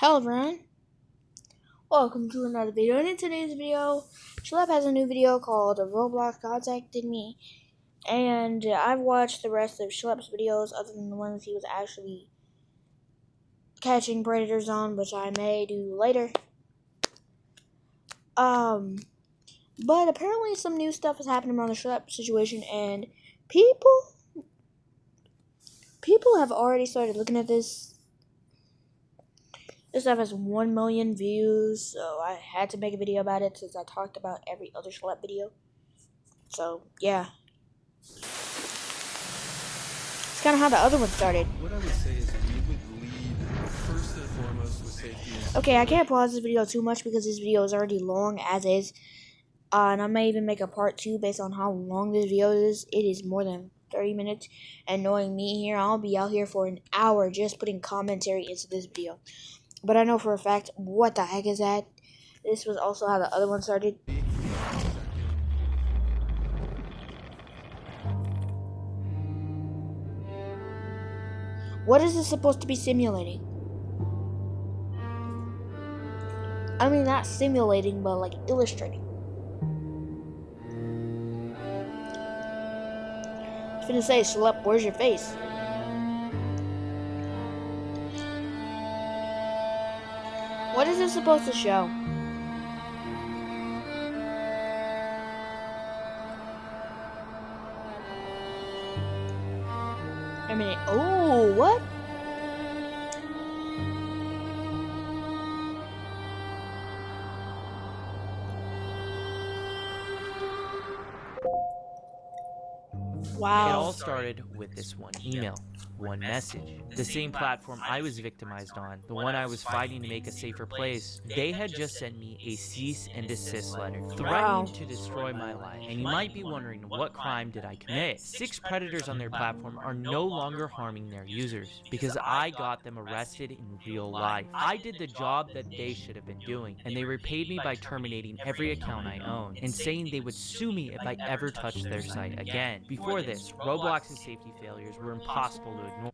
Hello everyone, welcome to another video, and in today's video, Schlep has a new video called Roblox Contacted Me, and I've watched the rest of Schlep's videos other than the ones he was actually catching predators on, which I may do later. But apparently some new stuff is happening around the Schlep situation, and people have already started looking at this. This stuff has 1 million views, so I had to make a video about it since I talked about every other Schlep video. So, yeah. It's kind of how the other one started. What I would say is we would lead first and foremost with safety. Okay, I can't pause this video too much because this video is already long as is. And I may even make a part 2 based on how long this video is. It is more than 30 minutes. And knowing me here, I'll be out here for an hour just putting commentary into this video. But I know for a fact, what the heck is that? This was also how the other one started. What is this supposed to be simulating? I mean, not simulating, but like illustrating. I was gonna say, Schlep, where's your face? What is this supposed to show? I mean, oh, what? Wow. It all started with this one email, one message. The same platform I was victimized on, the one I was fighting to make a safer place, they had just sent me a cease and desist letter, threatening to destroy my life. And you might be wondering, what crime did I commit? 6 predators on their platform are no longer harming their users, because I got them arrested in real life. I did the job that they should have been doing, and they repaid me by terminating every account I own, and saying they would sue me if I ever touched their site again. Before this, Roblox's safety failures were impossible to ignore.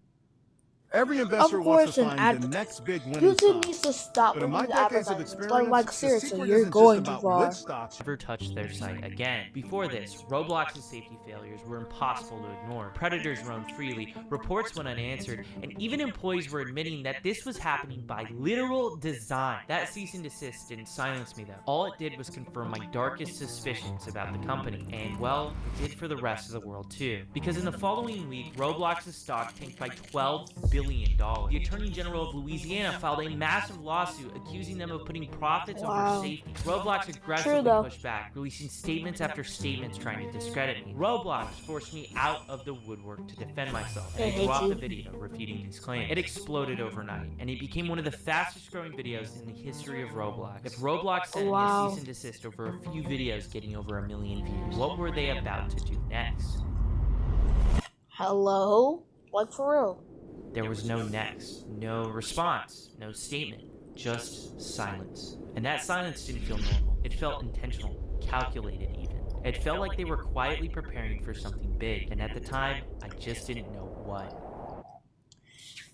Every investor wants to find the next big winning YouTube needs to stop with these advertisements. Like seriously, you're going too far. Never touched their site again. Before this, Roblox's safety failures were impossible to ignore. Predators roamed freely, reports went unanswered, and even employees were admitting that this was happening by literal design. That cease and desist didn't silence me though. All it did was confirm my darkest suspicions about the company, and well, it did for the rest of the world too. Because in the following week, Roblox's stock tanked by $12 billion. The Attorney General of Louisiana filed a massive lawsuit accusing them of putting profits over safety. Roblox aggressively pushed back, releasing statements after statements trying to discredit me. Roblox forced me out of the woodwork to defend myself, and I dropped the video refuting these claims. It exploded overnight, and it became one of the fastest growing videos in the history of Roblox. If Roblox sent me a cease and desist over a few videos getting over 1 million views, what were they about to do next? Hello? Like for real? There was no next, no response, no statement, just silence. And that silence didn't feel normal. It felt intentional, calculated even. It felt like they were quietly preparing for something big, and at the time, I just didn't know what.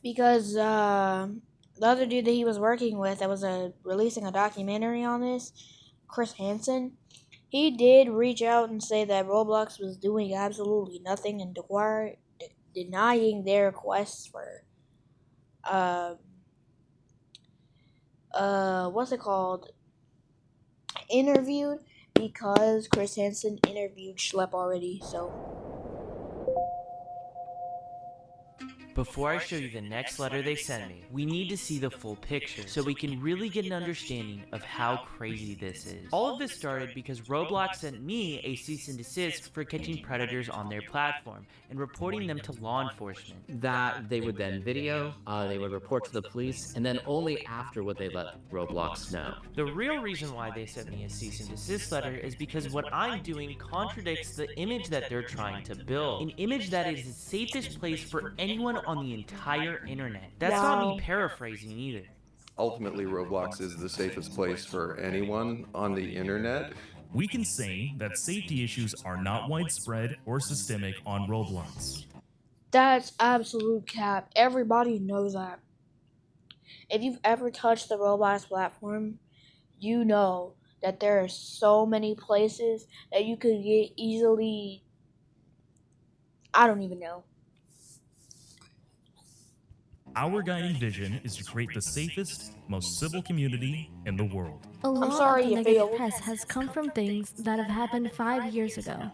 Because the other dude that he was working with that was releasing a documentary on this, Chris Hansen, he did reach out and say that Roblox was doing absolutely nothing and denying their requests for what's it called, interviewed, because Chris Hansen interviewed Schlep already. So before I show you the next letter they sent me, we need to see the full picture so we can really get an understanding of how crazy this is. All of this started because Roblox sent me a cease and desist for catching predators on their platform and reporting them to law enforcement. That they would then video, they would report to the police, and then only after would they let Roblox know. The real reason why they sent me a cease and desist letter is because what I'm doing contradicts the image that they're trying to build. An image that is the safest place for anyone on the entire internet. That's not me paraphrasing either. Ultimately, Roblox is the safest place for anyone on the internet. We can say that safety issues are not widespread or systemic on Roblox. that's absolute cap. Everybody knows that. If you've ever touched the Roblox platform, you know that there are so many places that you could get easily. I don't even know. Our guiding vision is to create the safest, most civil community in the world. A lot sorry of the you negative failed. press has come from things that have happened 5 years ago.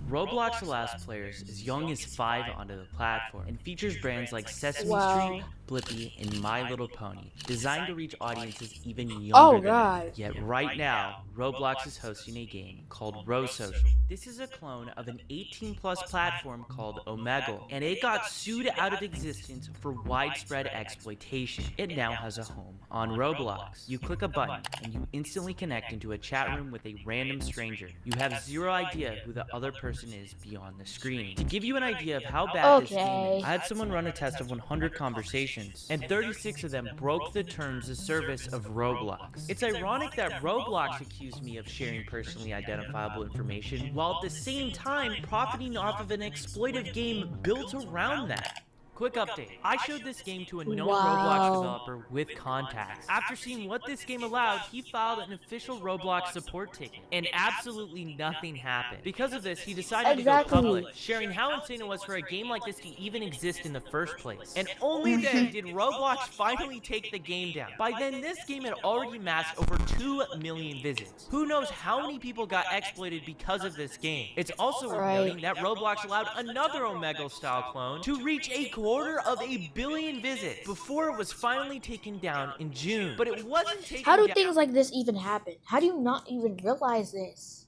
Roblox allows players as young as 5 onto the platform and features brands like Sesame Wow. Street, Blippi, and My Little Pony, designed to reach audiences even younger Oh, than them. God. Yet right now, Roblox is hosting a game called Row Social. This is a clone of an 18-plus platform called Omegle, and it got sued out of existence for widespread exploitation. It now has a home on Roblox. You click a button, and you instantly connect into a chat room with a random stranger. You have zero idea who the other person is beyond the screen. To give you an idea of how bad this game is, I had someone run a test of 100 conversations, and 36 of them broke the terms of service of Roblox. It's ironic that Roblox accused me of sharing personally identifiable information, while at the same time profiting off of an exploitive game built around that. Quick update. I showed this game to a known Roblox developer with contacts. After seeing what this game allowed, he filed an official Roblox support ticket, and absolutely nothing happened. Because of this, he decided to go public, sharing how insane it was for a game like this to even exist in the first place. And only then did Roblox finally take the game down. By then, this game had already amassed over 2 million visits. Who knows how many people got exploited because of this game? It's also worth noting that Roblox allowed another Omegle-style clone to reach a quarter of a billion visits before it was finally taken down in June. But it wasn't taken How do down things like this even happen? How do you not even realize this?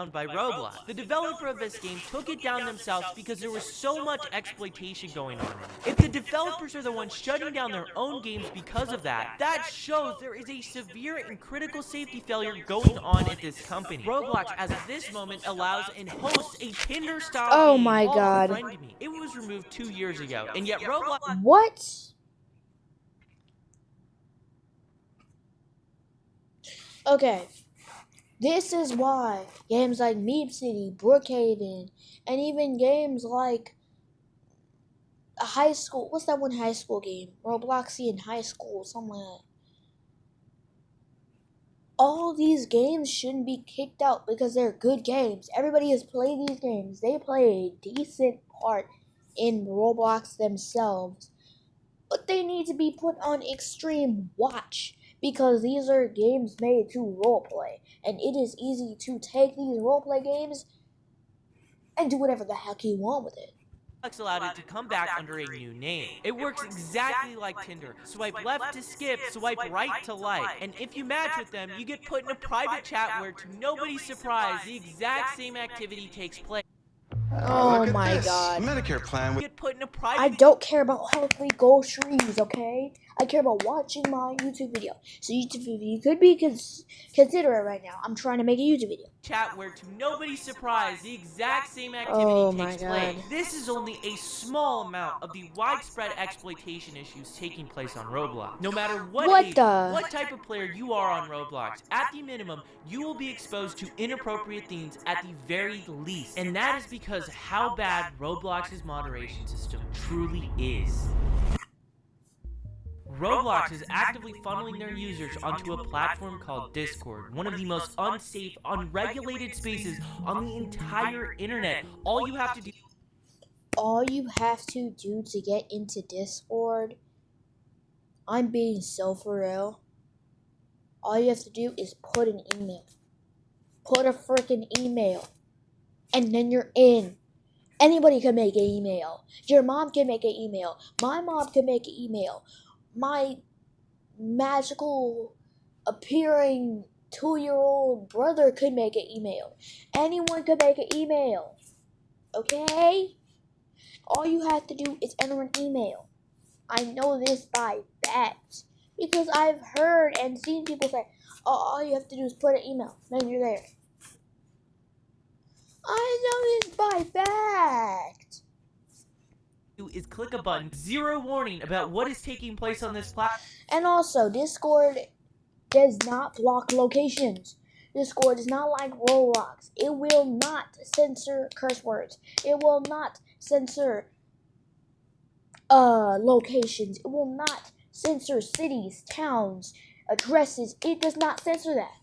by Roblox. The developer of this game took it down themselves because there was so much exploitation going on in it. If the developers are the ones shutting down their own games because of that, that shows there is a severe and critical safety failure going on at this company. Roblox, as of this moment, allows and hosts a Tinder-style game called Friend Me. It was removed 2 years ago, and yet Roblox... What? Okay. This is why games like Meep City, Brookhaven, and even games like a high school, what's that one high school game? Robloxian High School, something like that. All these games shouldn't be kicked out because they're good games. Everybody has played these games. They play a decent part in Roblox themselves. But they need to be put on extreme watch because these are games made to roleplay. And it is easy to take these roleplay games and do whatever the heck you want with it. Roblox allowed it to come back under a new name. It works exactly like Tinder. Swipe left to skip, swipe right to like. And if you match with them, you get put in a private chat where, to nobody's surprise, the exact same activity takes place. Oh my god. Medicare plan with You get put in a private... I don't care about healthy groceries, okay? I care about watching my YouTube video. So YouTube video could be considerate right now. I'm trying to make a YouTube video. Chat where, to nobody's surprise, the exact same activity takes God. place. This is only a small amount of the widespread exploitation issues taking place on Roblox. No matter what age, what type of player you are on Roblox, at the minimum, you will be exposed to inappropriate things at the very least. And that is because how bad Roblox's moderation system truly is. Roblox is actively funneling their users onto a platform called Discord, one of the most unsafe, unregulated spaces on the entire internet. All you have to do to get into Discord, I'm being so for real. All you have to do is put an email. Put a freaking email. And then you're in. Anybody can make an email. Your mom can make an email. My mom can make an email. My magical appearing 2-year-old brother could make an email. Anyone could make an email. Okay? All you have to do is enter an email. I know this by fact. Because I've heard and seen people say, oh, all you have to do is put an email. Then you're there. I know this by fact. is click a button, zero warning about what is taking place on this platform. And also, Discord does not block locations. Discord is not like Roblox. It will not censor curse words. It will not censor locations. It will not censor cities, towns, addresses. It does not censor that.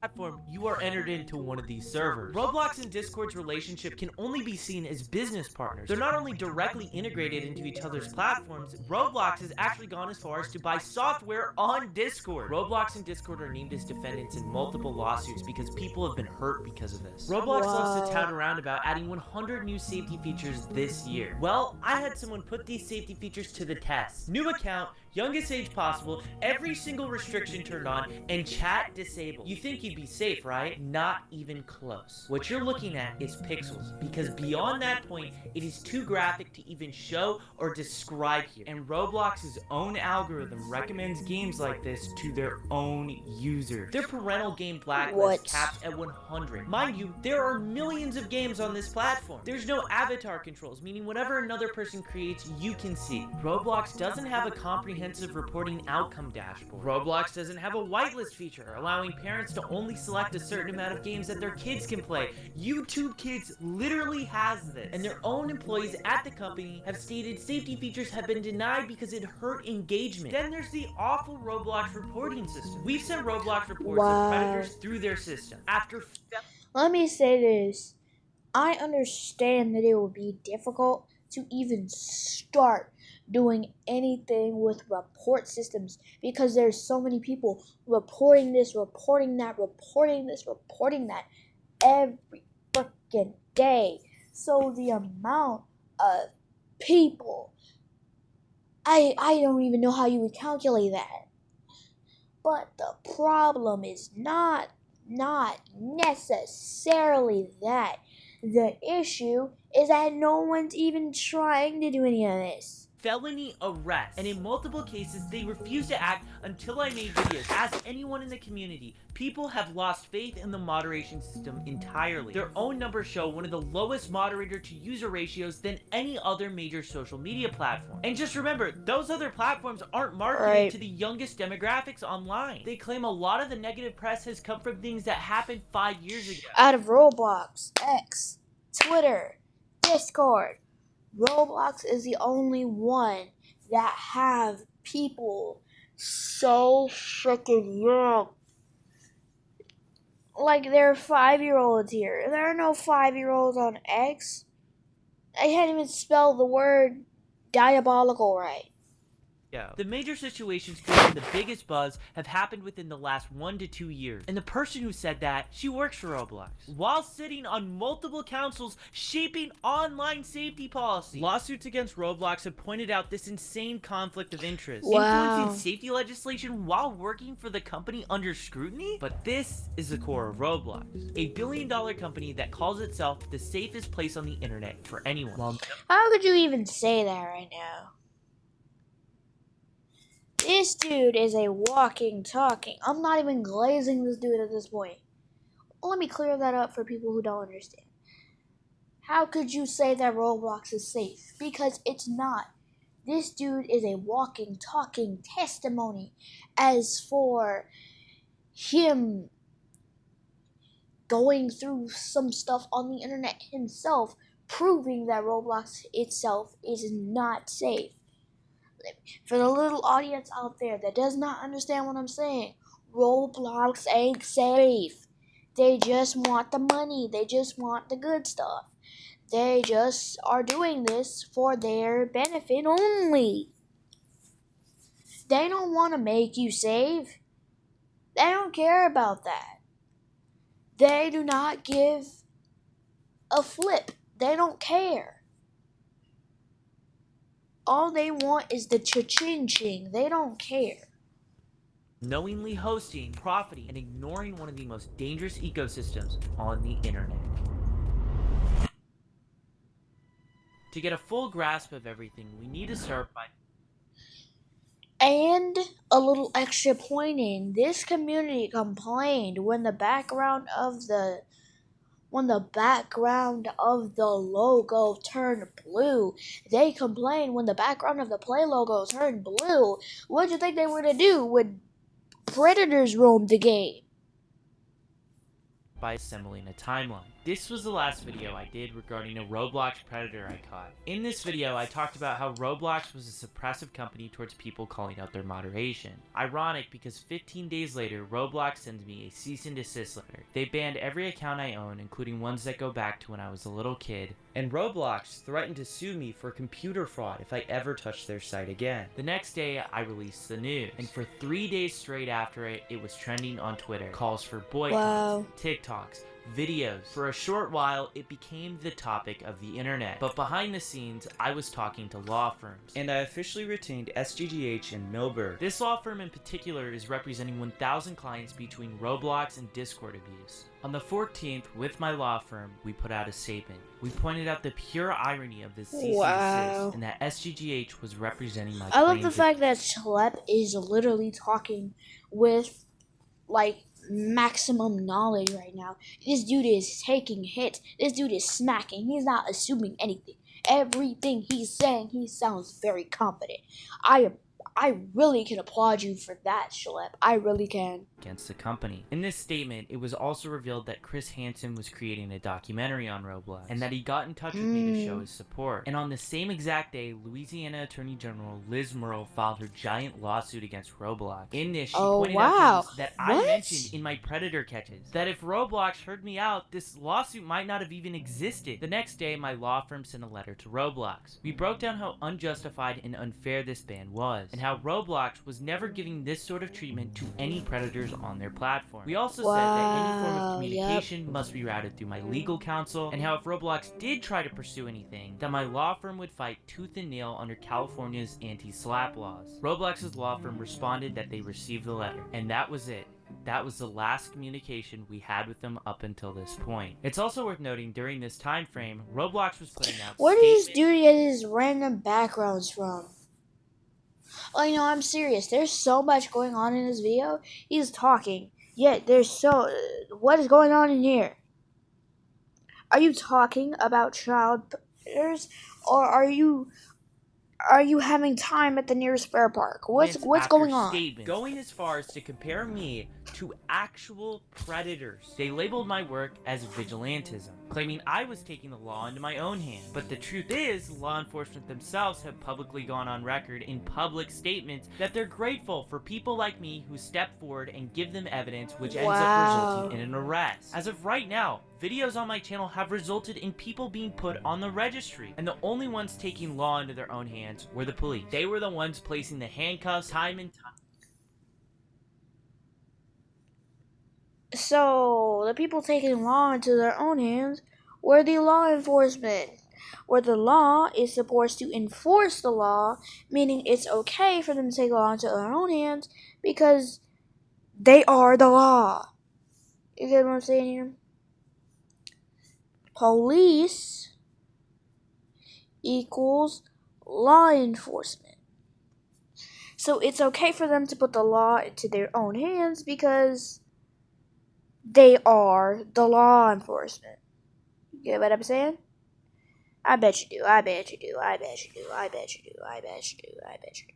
Platform, you are entered into one of these servers. Roblox and Discord's relationship can only be seen as business partners. They're not only directly integrated into each other's platforms, Roblox has actually gone as far as to buy software on Discord. Roblox and Discord are named as defendants in multiple lawsuits because people have been hurt because of this. Roblox loves to tout around about adding 100 new safety features this year. Well, I had someone put these safety features to the test. New account, youngest age possible, every single restriction turned on, and chat disabled. You think you'd be safe, right? Not even close. What you're looking at is pixels, because beyond that point, it is too graphic to even show or describe here. And Roblox's own algorithm recommends games like this to their own users. Their parental game blacklist caps at 100. Mind you, there are millions of games on this platform. There's no avatar controls, meaning whatever another person creates, you can see. Roblox doesn't have a comprehensive reporting outcome dashboard. Roblox doesn't have a whitelist feature, allowing parents to only select a certain amount of games that their kids can play. YouTube Kids literally has this, and their own employees at the company have stated safety features have been denied because it hurt engagement. Then there's the awful Roblox reporting system. We've sent Roblox reports of predators through their system. Let me say this. I understand that it would be difficult to even start doing anything with report systems because there's so many people reporting this, reporting that, reporting this, reporting that every freaking day. So the amount of people, I don't even know how you would calculate that. But the problem is not necessarily that. The issue is that no one's even trying to do any of this. Felony arrest, and in multiple cases they refuse to act until I made videos. As anyone in the community, people have lost faith in the moderation system entirely. Their own numbers show one of the lowest moderator to user ratios than any other major social media platform. And just remember, those other platforms aren't marketed to the youngest demographics online. They claim a lot of the negative press has come from things that happened 5 years ago. Out of Roblox, X, Twitter, Discord, Roblox is the only one that have people so freaking young. Like, there are 5-year-olds here. There are no 5-year-olds on X. I can't even spell the word diabolical right. The major situations creating the biggest buzz have happened within the last 1 to 2 years. And the person who said that, she works for Roblox, while sitting on multiple councils shaping online safety policy. Lawsuits against Roblox have pointed out this insane conflict of interest. Influencing safety legislation while working for the company under scrutiny? But this is the core of Roblox, a billion-dollar company that calls itself the safest place on the internet for anyone. How could you even say that right now? This dude is a walking, talking. I'm not even glazing this dude at this point. Let me clear that up for people who don't understand. How could you say that Roblox is safe? Because it's not. This dude is a walking, talking testimony. As for him going through some stuff on the internet himself, proving that Roblox itself is not safe. For the little audience out there that does not understand what I'm saying, Roblox ain't safe. They just want the money. They just want the good stuff. They just are doing this for their benefit only. They don't want to make you safe. They don't care about that. They do not give a flip. They don't care. All they want is the cha-ching-ching. They don't care. Knowingly hosting, profiting, and ignoring one of the most dangerous ecosystems on the internet. To get a full grasp of everything, we need to start by... And a little extra pointing. This community complained when the background of the logo turned blue. They complained when the background of the Play logo turned blue. What do you think they were going to do when predators roamed the game? By assembling a timeline. This was the last video I did regarding a Roblox predator I caught. In this video, I talked about how Roblox was a suppressive company towards people calling out their moderation. Ironic because 15 days later, Roblox sends me a cease and desist letter. They banned every account I own, including ones that go back to when I was a little kid. And Roblox threatened to sue me for computer fraud if I ever touched their site again. The next day, I released the news. And for 3 days straight after it, it was trending on Twitter. Calls for boycotts, TikToks, videos. For a short while, it became the topic of the internet. But behind the scenes, I was talking to law firms. And I officially retained SGGH in Millburg. This law firm in particular is representing 1,000 clients between Roblox and Discord abuse. On the 14th, with my law firm, we put out a statement. We pointed out the pure irony of this cease and desist, and that SGGH was representing my I love the claims fact that Schlep is literally talking with, like, maximum knowledge right now. This dude is taking hits. This dude is smacking. He's not assuming anything. Everything he's saying, he sounds very confident. I really can applaud you for that, Schlep. I really can. Against the company. In this statement, it was also revealed that Chris Hansen was creating a documentary on Roblox, and that he got in touch with me to show his support. And on the same exact day, Louisiana Attorney General Liz Murrow filed her giant lawsuit against Roblox. In this, she pointed out things that I mentioned in my predator catches. That if Roblox heard me out, this lawsuit might not have even existed. The next day, my law firm sent a letter to Roblox. We broke down how unjustified and unfair this ban was, and how Roblox was never giving this sort of treatment to any predators on their platform. We also said that any form of communication must be routed through my legal counsel, and how if Roblox did try to pursue anything, that my law firm would fight tooth and nail under California's anti-slap laws. Roblox's law firm responded that they received the letter, and that was it. That was the last communication we had with them up until this point. It's also worth noting during this time frame, Roblox was putting out Where does this dude get his random backgrounds from? Like, no, I'm serious. There's so much going on in this video. He's talking. Yet, what is going on in here? Are you talking about child predators? Or are you having time at the nearest fair park? What's going on? Going as far as to compare me to actual predators. They labeled my work as vigilantism, claiming I was taking the law into my own hands. But the truth is, law enforcement themselves have publicly gone on record in public statements that they're grateful for people like me who step forward and give them evidence, which ends up resulting in an arrest. As of right now, videos on my channel have resulted in people being put on the registry, and the only ones taking law into their own hands were the police. They were the ones placing the handcuffs time and time. So, the people taking law into their own hands were the law enforcement, where the law is supposed to enforce the law, meaning it's okay for them to take law into their own hands because they are the law. You get what I'm saying here? Police equals law enforcement. So it's okay for them to put the law into their own hands because they are the law enforcement. You get what I'm saying? I bet you do. I bet you do. I bet you do. I bet you do. I bet you do. I bet you do.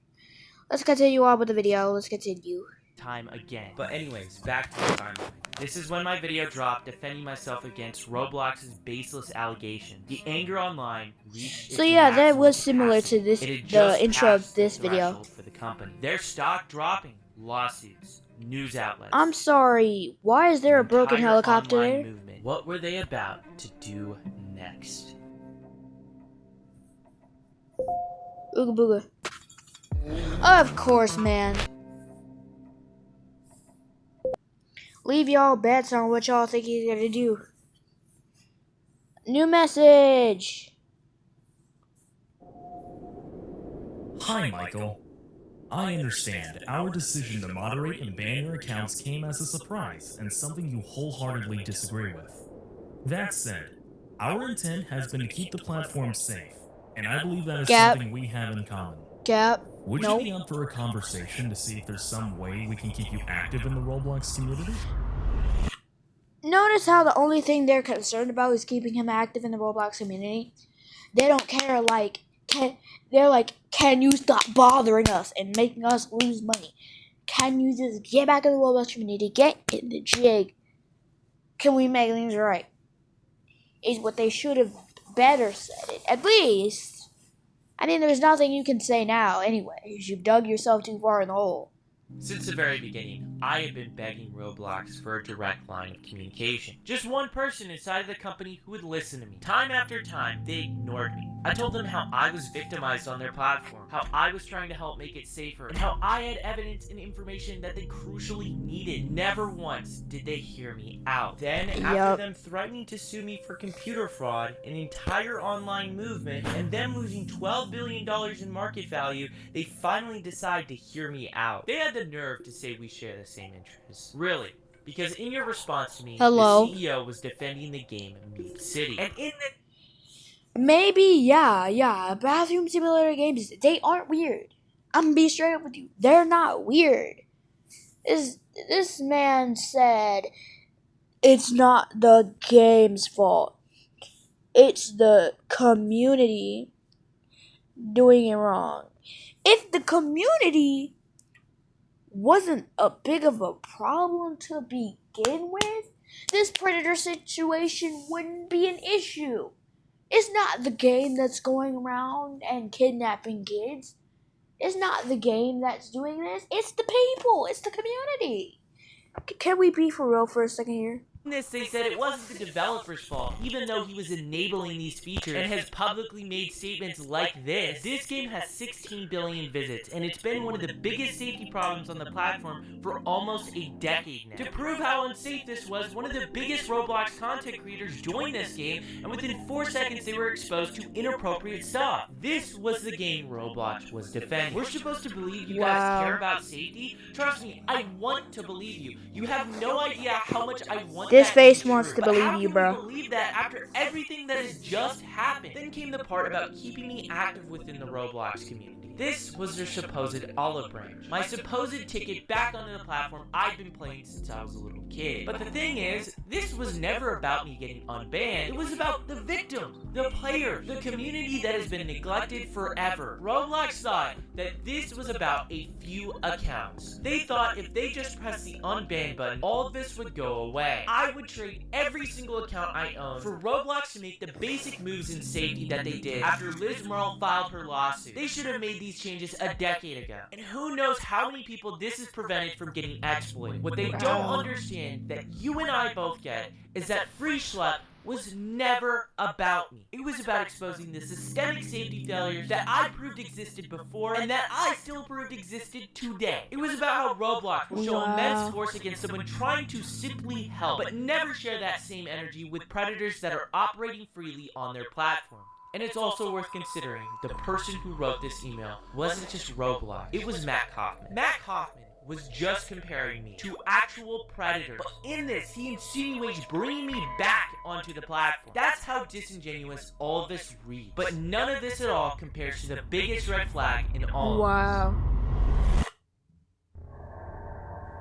Let's continue on with the video. Let's continue. Time again. But anyways, back to the timeline. This is when my video dropped defending myself against Roblox's baseless allegations. The anger online reached So yeah, that was similar to this the intro of this video. For the company. Their stock dropping, lawsuits, news outlets. I'm sorry, why is there a broken helicopter there? Movement. What were they about to do next? Ooga booga. Of course, man. Leave y'all bets on what y'all think he's gonna do. New message. Hi, Michael. I understand our decision to moderate and ban your accounts came as a surprise and something you wholeheartedly disagree with. That said, our intent has been to keep the platform safe, and I believe that is something we have in common. Would you be up for a conversation to see if there's some way we can keep you active in the Roblox community? Notice how the only thing they're concerned about is keeping him active in the Roblox community. They don't care, like, they're like, can you stop bothering us and making us lose money? Can you just get back in the Roblox community, get in the jig? Can we make things right? is what they should have better said it. At least, I mean, there's nothing you can say now anyways. You've dug yourself too far in the hole. Since the very beginning, I have been begging Roblox for a direct line of communication. Just one person inside of the company who would listen to me. Time after time, they ignored me. I told them how I was victimized on their platform, how I was trying to help make it safer, and how I had evidence and information that they crucially needed. Never once did they hear me out. Then, after them threatening to sue me for computer fraud, an entire online movement, and them losing $12 billion in market value, they finally decide to hear me out. They had the nerve to say we share the same interests. Really. Because in your response to me, the CEO was defending the game Meep City. And in the... Maybe, yeah. Bathroom simulator games, they aren't weird. I'm gonna be straight up with you. They're not weird. This man said it's not the game's fault. It's the community doing it wrong. If the community wasn't a big of a problem to begin with, this predator situation wouldn't be an issue. It's not the game that's going around and kidnapping kids. It's not the game that's doing this. It's the people. It's the community. Can we be for real for a second here? They said it wasn't the developer's fault, even though he was enabling these features and has publicly made statements like this. This game has 16 billion visits, and it's been one of the biggest safety problems on the platform for almost a decade now. To prove how unsafe this was, one of the biggest Roblox content creators joined this game, and within 4 seconds they were exposed to inappropriate stuff. This was the game Roblox was defending. We're supposed to believe you guys care about safety? Trust me, I want to believe you. You have no idea how much I want this that face to be wants true. to But believe how you, can bro. we believe that after everything that has just happened? Then came the part about keeping me active within the Roblox community. This was their supposed olive branch. My supposed ticket back onto the platform I've been playing since I was a little kid. But the thing is, this was never about me getting unbanned. It was about the victim, the player, the community that has been neglected forever. Roblox thought that this was about a few accounts. They thought if they just pressed the unban button, all of this would go away. I would trade every single account I own for Roblox to make the basic moves in safety that they did after Liz Merle filed her lawsuit. They should have made these changes a decade ago. And who knows how many people this has prevented from getting exploited. What they don't understand, that you and I both get, is that Free Schlep was never about me. It was about exposing the systemic safety failures that I proved existed before and that I still proved existed today. It was about how Roblox will show immense force against someone trying to simply help, but never share that same energy with predators that are operating freely on their platform. And it's also worth considering the person who wrote this email wasn't just Roblox, it was Matt Kaufman. Matt Kaufman was just comparing me to actual predators. But in this, he insinuates bringing me back onto the platform. That's how disingenuous all of this reads. But none of this at all compares to the biggest red flag in all of this. Wow.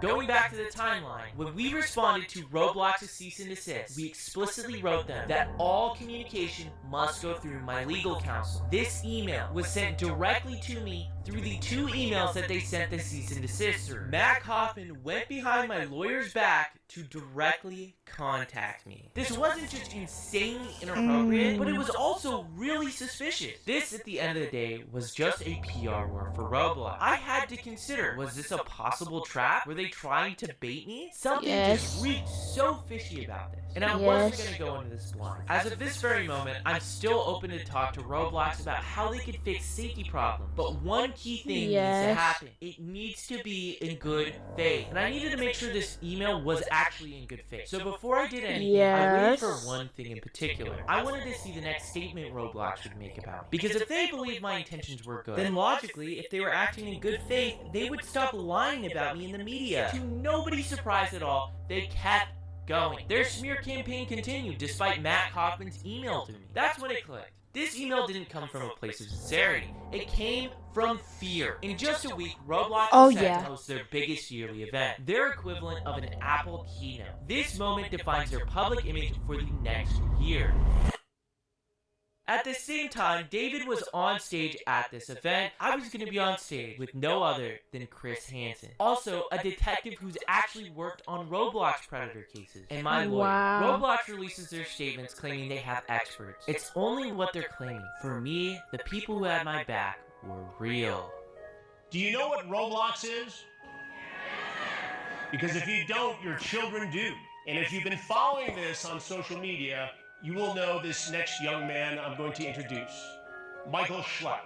Going back to the timeline, when we responded to Roblox's cease and desist, we explicitly wrote them that all communication must go through my legal counsel. This email was sent directly to me through the 2 emails that they sent the cease and desist through. Matt Kaufman went behind my lawyer's back to directly contact me. This wasn't just insanely inappropriate, but it was also really suspicious. This, at the end of the day, was just a PR war for Roblox. I had to consider, was this a possible trap? Were they trying to bait me? Something just reeked so fishy about this. And I wasn't going to go into this blind. As of this very moment, I'm still open to talk to Roblox about how they could fix safety problems. But one key thing needs to happen. It needs to be in good faith. And I needed to make sure this email was actually in good faith. So before I did anything, I waited for one thing in particular. I wanted to see the next statement Roblox would make about me. Because if they believed my intentions were good, then logically, if they were acting in good faith, they would stop lying about me in the media. To nobody's surprise at all, they kept going. Their smear campaign continued despite Matt Kaufman's email to me. That's when it clicked. This email didn't come from a place of sincerity. It came from fear. In just a week, Roblox was set to host their biggest yearly event, their equivalent of an Apple keynote. This moment defines their public image for the next year. At the same time, David was on stage at this event. I was going to be on stage with no other than Chris Hansen. Also, a detective who's actually worked on Roblox predator cases. And my lawyer. Wow. Roblox releases their statements claiming they have experts. It's only what they're claiming. For me, the people who had my back were real. Do you know what Roblox is? Because if you don't, your children do. And if you've been following this on social media, you will know this next young man I'm going to introduce, Michael Schlepp.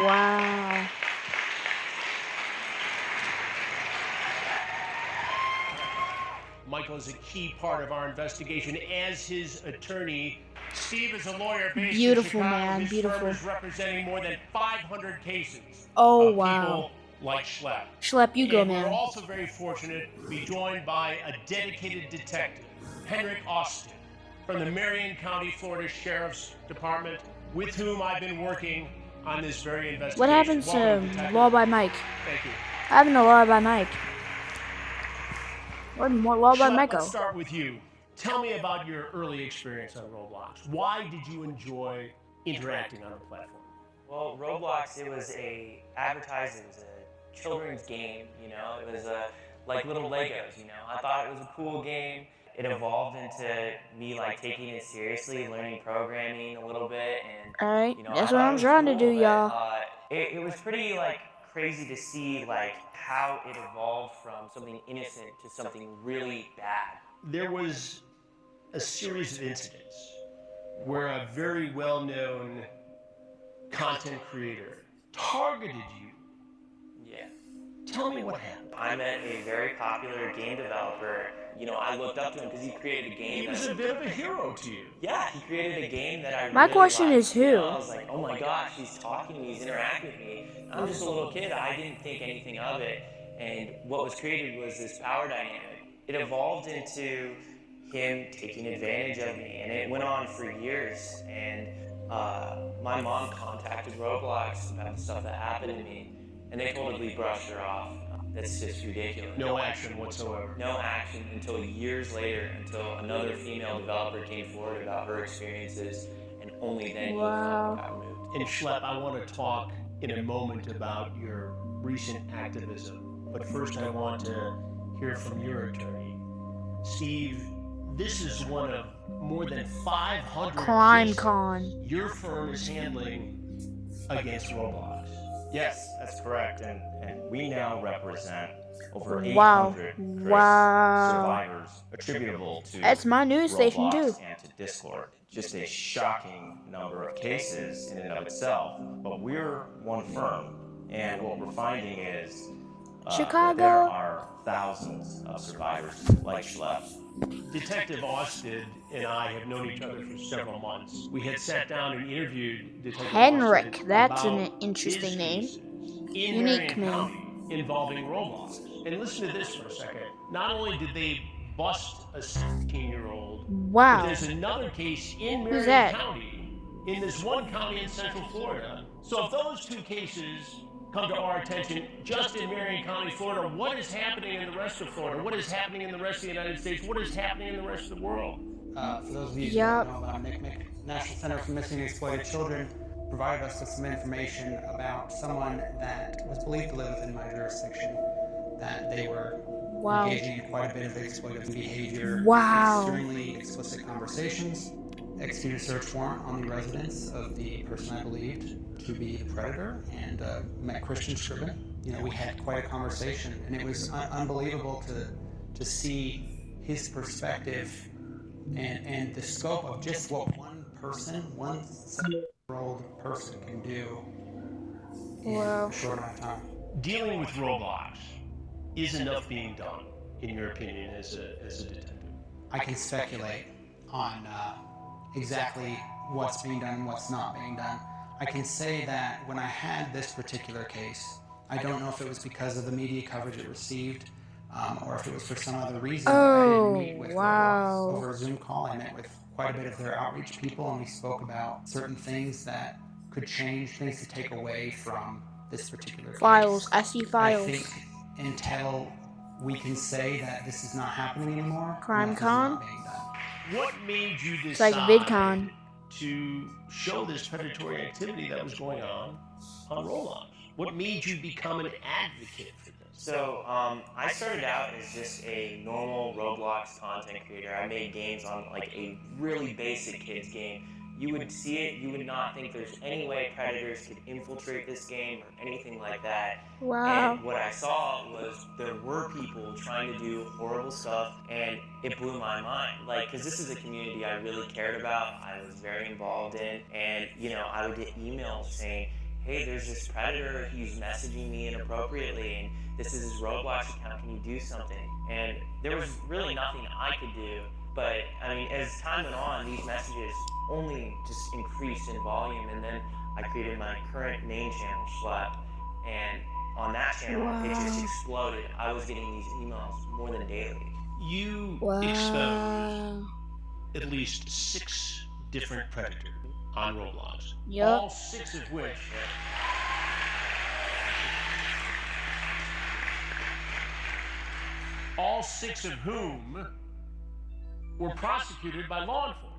Wow. Michael is a key part of our investigation as his attorney. Steve is a lawyer based Beautiful, in Chicago. man, His beautiful. firm is representing more than 500 cases Oh, of wow. people like Schlepp. Schlepp, you go, And we're man. also very fortunate to be joined by a dedicated detective, Henrik Austin, from the Marion County, Florida Sheriff's Department, with whom I've been working on this very investigation. What happens to Welcome, Detective. Law by Mike? Thank you. What happened to Law by Mike? What more Law by Schlepp, Michael? let's start with you. Tell me about your early experience on Roblox. Why did you enjoy interacting on the platform? Well, Roblox, it was a advertised, it was a children's game, you know, it was like little Legos, you know. I thought it was a cool game. It evolved into me like taking it seriously, learning programming a little bit, and Alright, you know, that's I what thought it I'm was trying to cool, do, but, y'all. it was pretty like crazy to see like how it evolved from something innocent to something really bad. There was a series of incidents where a very well-known content creator targeted you. Yeah. Tell me what happened. I met a very popular game developer. You know, I looked up to him because he created a game. He was a bit of a hero to you. Yeah, he created a game that I My really question liked. is who? You know, I was like, oh my gosh, he's talking to me, he's interacting with me. I'm just a little kid, I didn't think anything of it. And what was created was this power dynamic. It evolved into him taking advantage of me, and it went on for years. And my mom contacted Roblox about the stuff that happened to me, and they totally brushed her off. That's just ridiculous. No action whatsoever. No action until years later, until another female developer came forward about her experiences, and only then he got moved. And Schlepp, I want to talk in a moment about your recent activism, but first I want to hear from your attorney. Steve, this is one of more than 500 Crime cases Con. your firm is handling against Roblox. Yes, that's correct, and we now represent over 800 Wow. Chris Wow. survivors attributable to That's my news station, Roblox too. and to Discord. Just a shocking number of cases in and of itself, but we're one firm, and what we're finding is that Chicago. there are thousands of survivors like Schlepp. Detective Austin and I have known each other for several months. We had sat down and interviewed Detective Henrik, Austin that's an about interesting his name. cases in Unique Marion name. County involving Roblox. And listen to this for a second. Not only did they bust a 16-year-old, but Wow. there's another case in Who's Marion that? County, in this one county in Central Florida. So if those two cases come to our attention just in Marion County, Florida, what is happening in the rest of Florida? What is happening in the rest of the United States? What is happening in the rest of the world? For those of you who Yup. don't know about NCMEC, National Center for Missing and Exploited Children provided us with some information about someone that was believed to live within my jurisdiction, that they were Wow. engaging in quite a bit of exploitive behavior, Wow. extremely explicit conversations, executed a search warrant on the residence of the person I believed to be the predator, and met Christian Scriven. You know, we had quite a conversation, and it was unbelievable to see his perspective and the scope of just what one person, one 7-year-old person can do in Wow. a short amount of time. Dealing with Roblox, is enough being done, in your opinion, as a detective? I can speculate on exactly what's being done and what's not being done. I can say that when I had this particular case, I don't know if it was because of the media coverage it received, or if it was for some other reason. I didn't meet with wow. Roblox over a Zoom call. I met with quite a bit of their outreach people, and we spoke about certain things that could change, things to take away from this particular case. Files. I see files. I think until we can say that this is not happening anymore, Crime nothing's Con? not being done. What made you decide It's like VidCon. to show this predatory activity that was going on Roblox? What made you become an advocate for this? So I started out as just a normal Roblox content creator. I made games on like a really basic kids game. You would see it, you would not think there's any way predators could infiltrate this game or anything like that. Wow. And what I saw was there were people trying to do horrible stuff, and it blew my mind. Like, because this is a community I really cared about, I was very involved in, and you know, I would get emails saying, hey, there's this predator, he's messaging me inappropriately, and this is his Roblox account, can you do something? And there was really nothing I could do, but I mean, as time went on, these messages only just increased in volume, and then I created my current main channel, Schlep, and on that channel, it just exploded. I was getting these emails more than daily. You exposed at least 6 different predators on Roblox. Yep. All 6 of which all 6 of whom were prosecuted by law enforcement.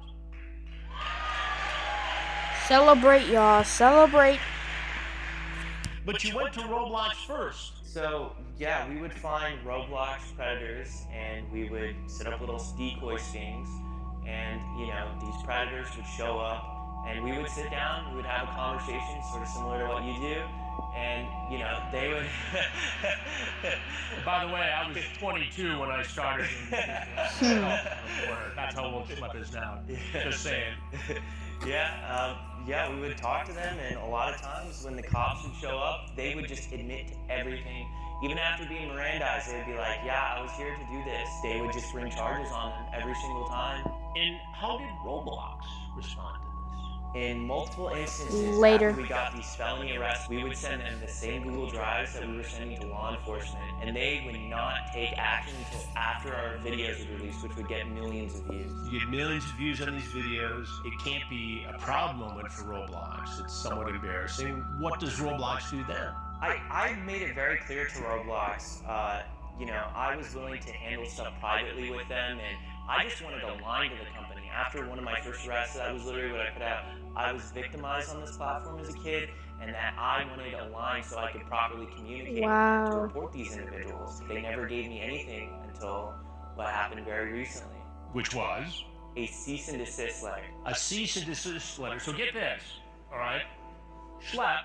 Celebrate, y'all. Celebrate. But you went to Roblox first. So, yeah, we would find Roblox predators, and we would set up little decoy stings, and, you know, these predators would show up, and we would sit down, we would have a conversation sort of similar to what you do, and, you know, they would... By the way, I was 22 when I started. That's how old Schlep is now. Just saying. Yeah, we would talk to them, and a lot of times when the cops would show up, they would just admit to everything. Even after being Mirandized, they would be like, yeah, I was here to do this. They would just bring charges on them every single time. And how did Roblox respond to this? In multiple instances, Later. after we got these felony arrests, we would send them the same Google Drives that we were sending to law enforcement, and they would not take action until after our videos were released, which would get millions of views. You get millions of views on these videos. It can't be a proud moment for Roblox. It's somewhat embarrassing. What does Roblox do then? I made it very clear to Roblox, you know, I was willing to handle stuff privately with them, and I just wanted to align to the company. After one of my first arrests, that was literally what I put out. I was victimized on this platform as a kid, and that I wanted to align so I could properly communicate to report these individuals. They never gave me anything until what happened very recently. Which was? A cease and desist letter. A cease and desist letter. So get this, all right? Schlep,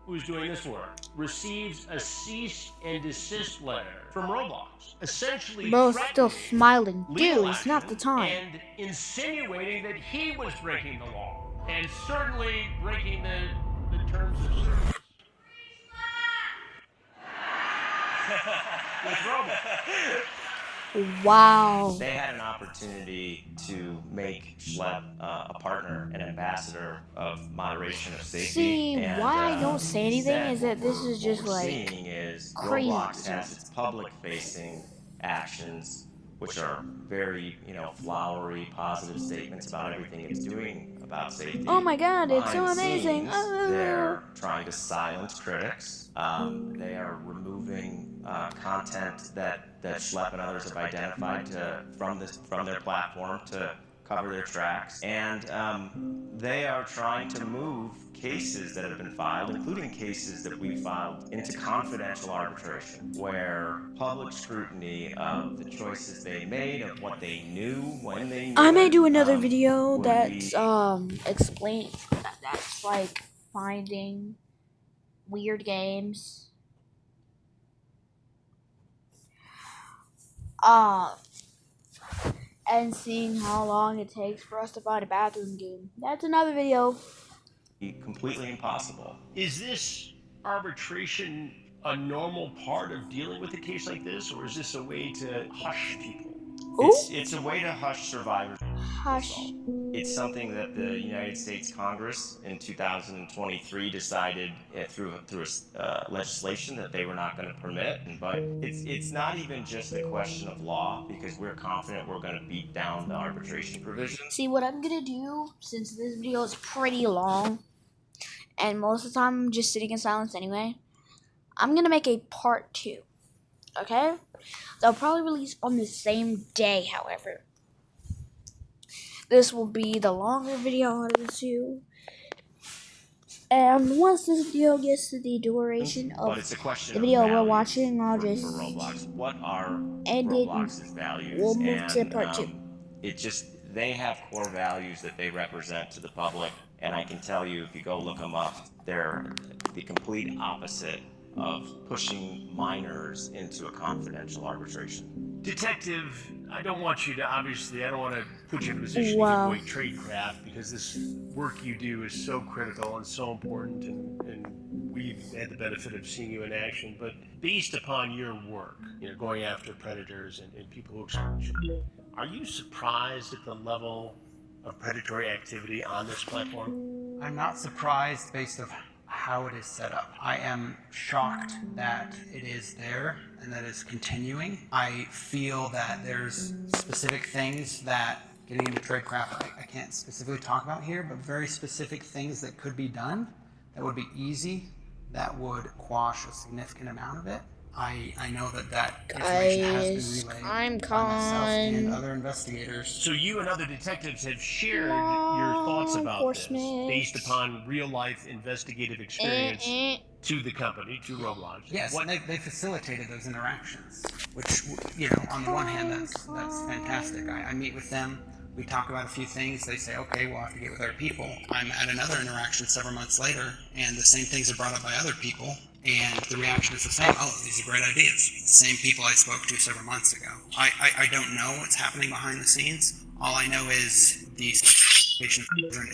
who's doing this work, receives a cease and desist letter from Roblox, essentially Bro's still smiling. Dude, it's not the time. and insinuating that he was breaking the law, and certainly breaking the terms of service. With Roblox. Wow. They had an opportunity to make Schlep a partner, an ambassador of moderation of safety. See, and, why I don't say anything is that this is just what we're like seeing is crazy. Roblox has its public-facing actions, which are very, flowery, positive statements about everything it's doing about safety. Oh my God, it's so Behind the amazing. scenes, they're trying to silence critics. They are removing content that Schlep and others have identified from their platform to cover their tracks, and they are trying to move cases that have been filed, including cases that we filed, into confidential arbitration, where public scrutiny of the choices they made, of what they knew when they knew I may it, do another video would that's be- explain that's like finding weird games. And seeing how long it takes for us to find a bathroom game. That's another video. completely impossible. Is this arbitration a normal part of dealing with a case like this, or is this a way to hush people? It's a way to hush survivors. Hush. It's something that the United States Congress in 2023 decided through legislation that they were not going to permit. But it's not even just a question of law, because we're confident we're going to beat down the arbitration provisions. See, what I'm gonna do, since this video is pretty long, and most of the time I'm just sitting in silence anyway, I'm gonna make a part 2. Okay? They'll probably release on the same day, however. this will be the longer video out of the two. And once this video gets to the duration of But it's a question the video of we're values watching, I'll for just Roblox. What are end it. Roblox's values? We'll move to And part 2. it just, they have core values that they represent to the public, and I can tell you, if you go look them up, they're the complete opposite of pushing minors into a confidential arbitration. Detective, I don't want you to, obviously, I don't want to put you in a position Wow. to give away tradecraft, because this work you do is so critical and so important, and we've had the benefit of seeing you in action. But based upon your work, going after predators and people who exploit you, are you surprised at the level of predatory activity on this platform? I'm not surprised based on how it is set up. I am shocked that it is there and that it's continuing. I feel that there's specific things that, getting into tradecraft, I can't specifically talk about here, but very specific things that could be done that would be easy, that would quash a significant amount of it. I know that information has been relayed by myself and other investigators. So you and other detectives have shared your thoughts about this based upon real-life investigative experience to the company, to Roblox. Yes, and they facilitated those interactions, which, on the one hand, that's fantastic. I meet with them, we talk about a few things, they say, okay, we'll have to get with other people. I'm at another interaction several months later, and the same things are brought up by other people, and the reaction is the same. Oh, these are great ideas. The same people I spoke to several months ago. I don't know what's happening behind the scenes. All I know is the situation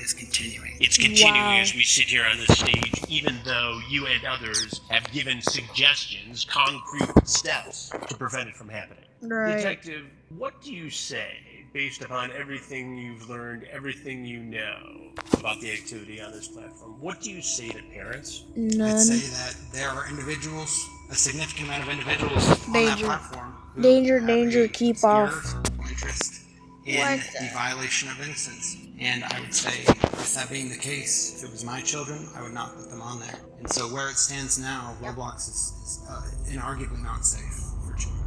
is continuing. It's continuing as we sit here on this stage, even though you and others have given suggestions, concrete steps to prevent it from happening. Right. Detective, what do you say, based upon everything you've learned, everything you know about the activity on this platform? What do you say to parents? None. I'd say that there are individuals, a significant amount of individuals on that platform who Danger, have danger, a keep spirit off. or interest in the violation of innocence. And I would say, with that being the case, if it was my children, I would not put them on there. And so where it stands now, Roblox is inarguably not safe for children.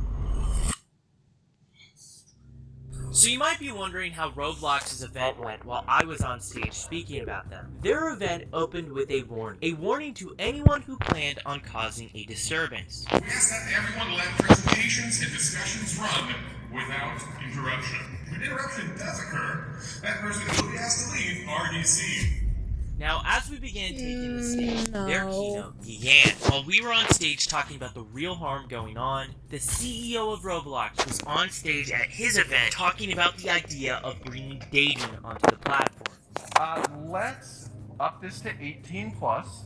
So you might be wondering how Roblox's event went while I was on stage speaking about them. Their event opened with a warning to anyone who planned on causing a disturbance. We ask that everyone let presentations and discussions run without interruption. If an interruption does occur, that person will be asked to leave RDC. Now, as we began taking the stage, their keynote began. While we were on stage talking about the real harm going on, the CEO of Roblox was on stage at his event talking about the idea of bringing dating onto the platform. Let's up this to 18 plus.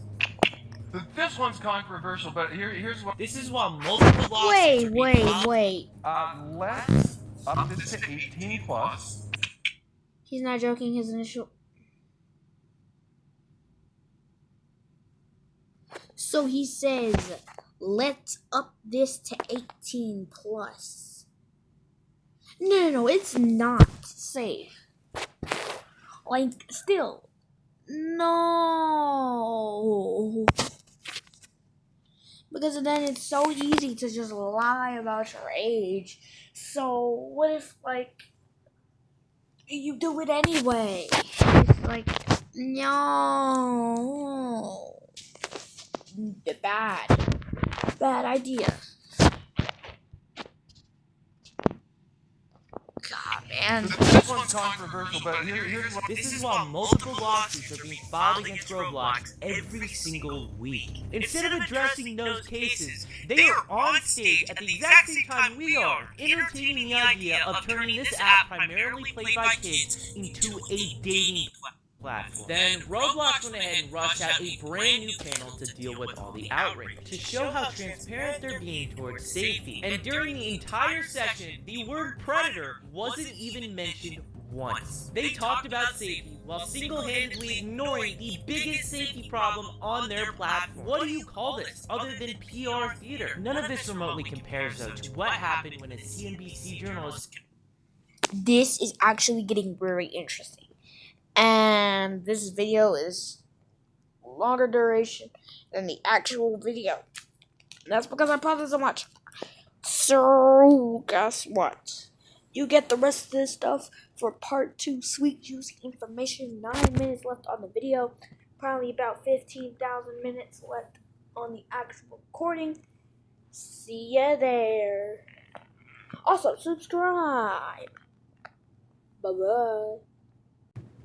This one's controversial, but here's what. This is while multiple lawsuits are being filed. Wait. Let's up this to 18 plus. He's not joking, his initial... So he says, let's up this to 18 plus. No, it's not safe. Like, still. No. Because then it's so easy to just lie about your age. So, what if, like, you do it anyway? It's like, no. Bad idea. God, man. This one's controversial, but here's what. This is while multiple lawsuits are being filed against Roblox every single week. Instead of addressing those cases, they are on stage at the exact same time we are, entertaining the idea of turning this app primarily played by kids into a dating platform. Then Roblox went ahead and rushed out a brand new panel to deal with all the outrage, to show how transparent they're being towards safety. And during the entire session, the word predator wasn't even mentioned once. They talked about safety while single-handedly ignoring the biggest safety problem on their platform. What do you call this other than PR theater? None of this remotely compares though to what happened when a CNBC journalist... This is actually getting very interesting. And this video is longer duration than the actual video. That's because I paused it so much. So, guess what? You get the rest of this stuff for part 2. Sweet, juicy information. 9 minutes left on the video. Probably about 15,000 minutes left on the actual recording. See ya there. Also, subscribe. Bye-bye.